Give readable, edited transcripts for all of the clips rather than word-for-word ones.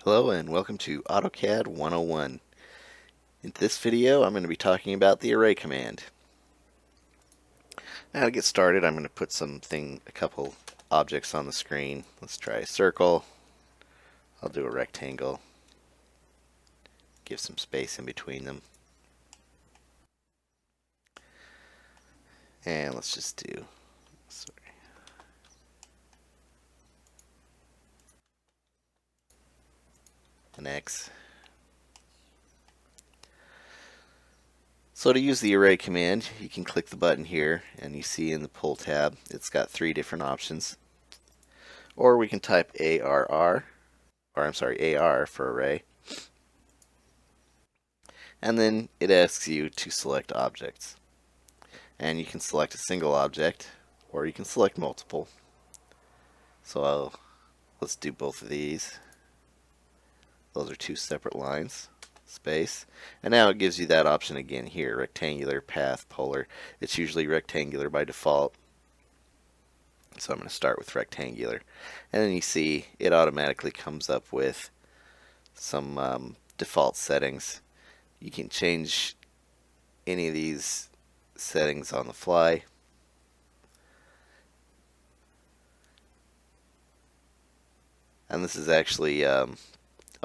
Hello and welcome to AutoCAD 101. In this video I'm going to be talking about the array command. Now to get started I'm going to put a couple objects on the screen. Let's try a circle. I'll do a rectangle. Give some space in between them. And let's just do an X. So to use the array command, you can click the button here and you see in the pull tab it's got three different options. Or we can type AR for array. And then it asks you to select objects. And you can select a single object or you can select multiple. So let's do both of these. Those are two separate lines. Space. And now it gives you that option again here, rectangular, path, polar. It's usually rectangular by default. So I'm going to start with rectangular. And then you see it automatically comes up with some default settings. You can change any of these settings on the fly. And this is actually a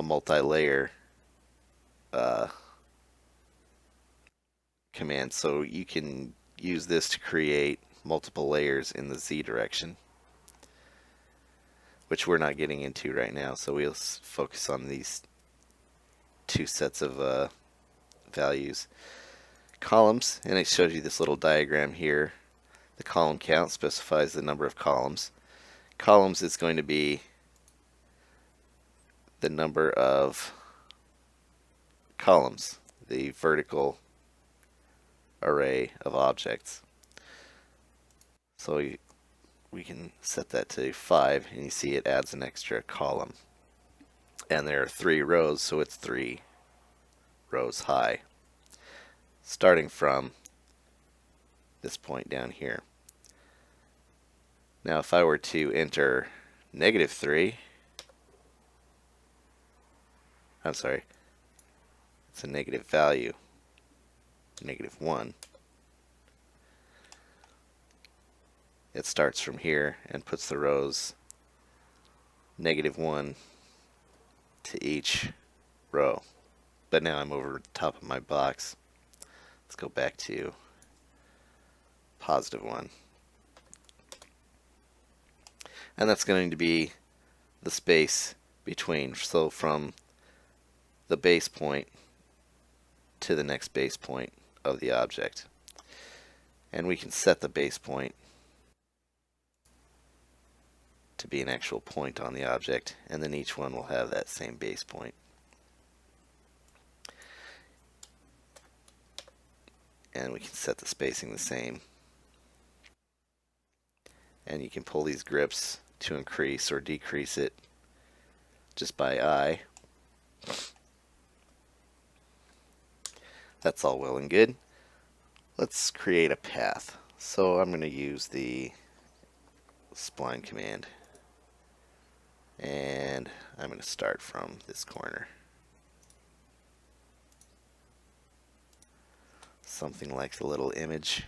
multi-layer command, so you can use this to create multiple layers in the Z direction, which we're not getting into right now, so we'll focus on these two sets of values. Columns, and it shows you this little diagram here. The column count specifies the number of columns. Columns is going to be the number of columns, the vertical array of objects. So we can set that to 5 and you see it adds an extra column. And there are 3 rows, so it's 3 rows high, starting from this point down here. Now if I were to enter -3, it's a negative value, -1. It starts from here and puts the rows -1 to each row. But now I'm over the top of my box. Let's go back to +1. And that's going to be the space between. So from the base point to the next base point of the object. And we can set the base point to be an actual point on the object, and then each one will have that same base point. And we can set the spacing the same. And you can pull these grips to increase or decrease it just by eye. That's all well and good. Let's create a path. So I'm going to use the spline command. And I'm going to start from this corner. Something like the little image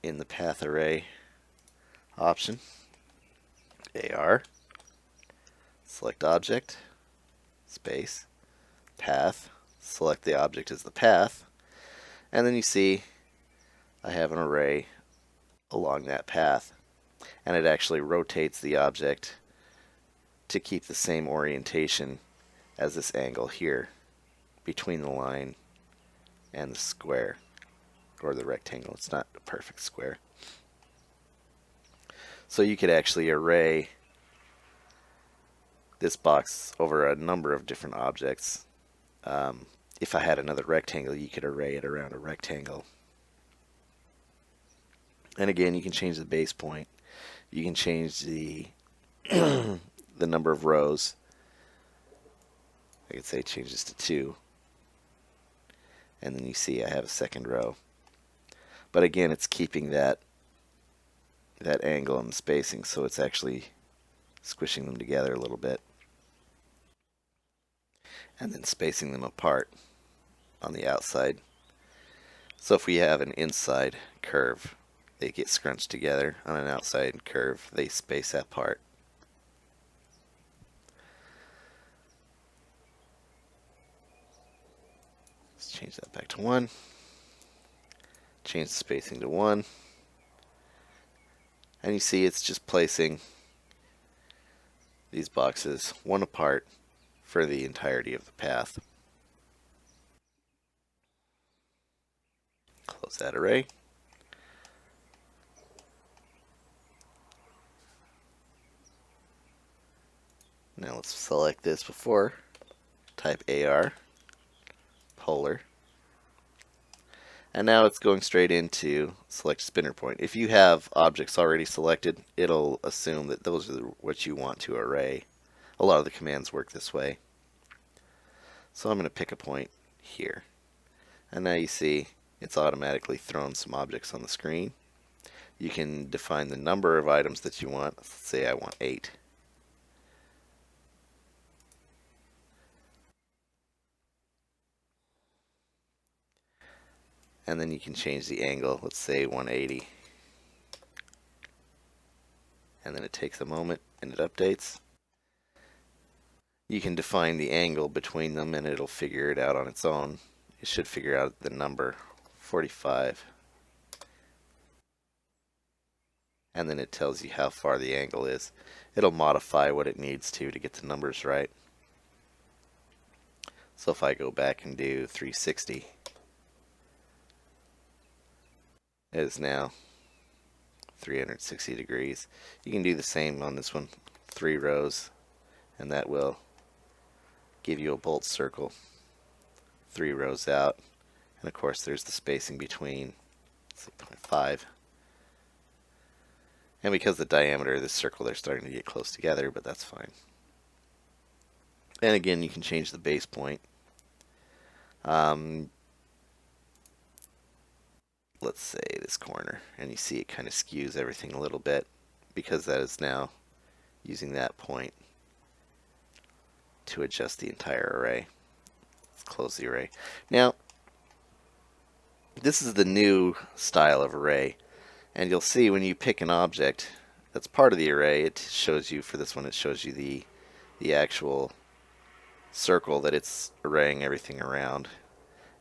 in the path array option. AR. Select object. Space. Path. Select the object as the path. And then you see I have an array along that path. And it actually rotates the object to keep the same orientation as this angle here between the line and the square or the rectangle. It's not a perfect square. So you could actually array this box over a number of different objects. If I had another rectangle, you could array it around a rectangle. And again, you can change the base point. You can change the the number of rows. I could say change this to 2. And then you see I have a second row. But again, it's keeping that angle and the spacing, so it's actually squishing them together a little bit, and then spacing them apart on the outside. So if we have an inside curve, they get scrunched together. On an outside curve, they space apart. Let's change that back to 1. Change the spacing to 1. And you see it's just placing these boxes one apart for the entirety of the path. Close that array. Now let's select this before. Type AR, polar. And now it's going straight into select spinner point. If you have objects already selected, it'll assume that those are what you want to array. A lot of the commands work this way. So I'm going to pick a point here. And now you see it's automatically thrown some objects on the screen. You can define the number of items that you want. Let's say I want 8. And then you can change the angle, let's say 180. And then it takes a moment and it updates. You can define the angle between them and it'll figure it out on its own. It should figure out the number 45. And then it tells you how far the angle is. It'll modify what it needs to get the numbers right. So if I go back and do 360, it is now 360 degrees. You can do the same on this one, 3 rows, and that will give you a bolt circle 3 rows out. And of course there's the spacing between 0.5. And because the diameter of this circle, they're starting to get close together, but that's fine. And again, you can change the base point. Let's say this corner, and you see it kind of skews everything a little bit because that is now using that point to adjust the entire array. Let's close the array. Now, this is the new style of array, and you'll see when you pick an object that's part of the array, it shows you, for this one, it shows you the actual circle that it's arraying everything around,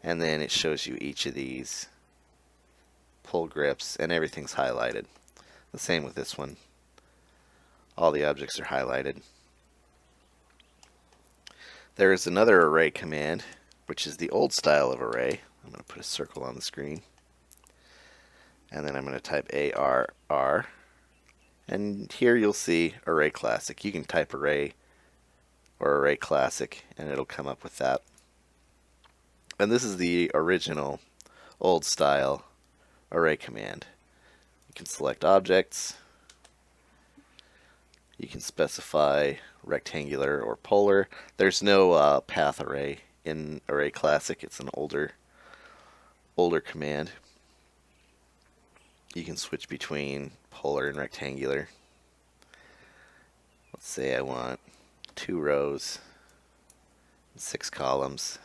and then it shows you each of these pull grips, and everything's highlighted. The same with this one. All the objects are highlighted. There is another array command, which is the old style of array. I'm going to put a circle on the screen. And then I'm going to type ARR. And here you'll see Array Classic. You can type array or Array Classic, and it'll come up with that. And this is the original old style array command. You can select objects. You can specify rectangular or polar. There's no path array in Array Classic. It's an older command. You can switch between polar and rectangular. Let's say I want 2 rows, 6 columns.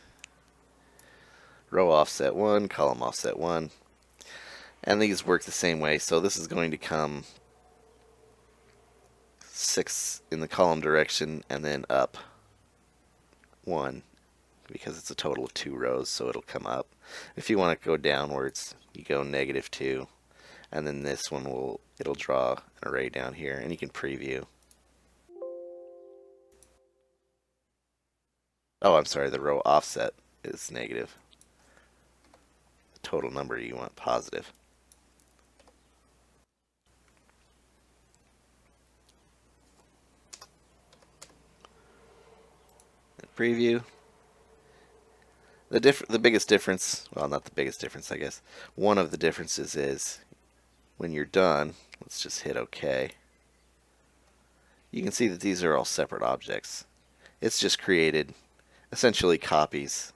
Row offset 1, column offset 1. And these work the same way, so this is going to come 6 in the column direction and then up 1 because it's a total of 2 rows, so it'll come up. If you want to go downwards, you go -2, and then this one it'll draw an array down here, and you can preview. Oh, I'm sorry, the row offset is negative. The total number you want positive. Preview. The biggest difference, well, not the biggest difference, I guess. One of the differences is when you're done, let's just hit OK. You can see that these are all separate objects. It's just created essentially copies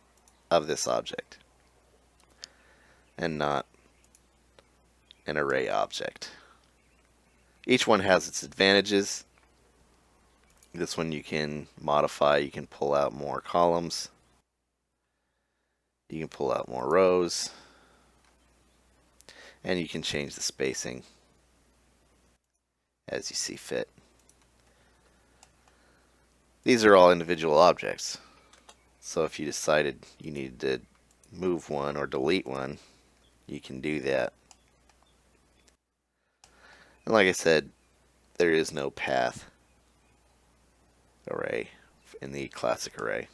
of this object and not an array object. Each one has its advantages. This one you can modify. You can pull out more columns. You can pull out more rows. And you can change the spacing as you see fit. These are all individual objects. So if you decided you needed to move one or delete one, you can do that. And like I said, there is no path array in the classic array.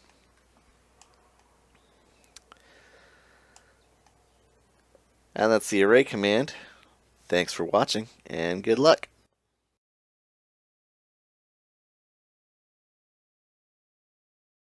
And that's the array command. Thanks for watching, and good luck.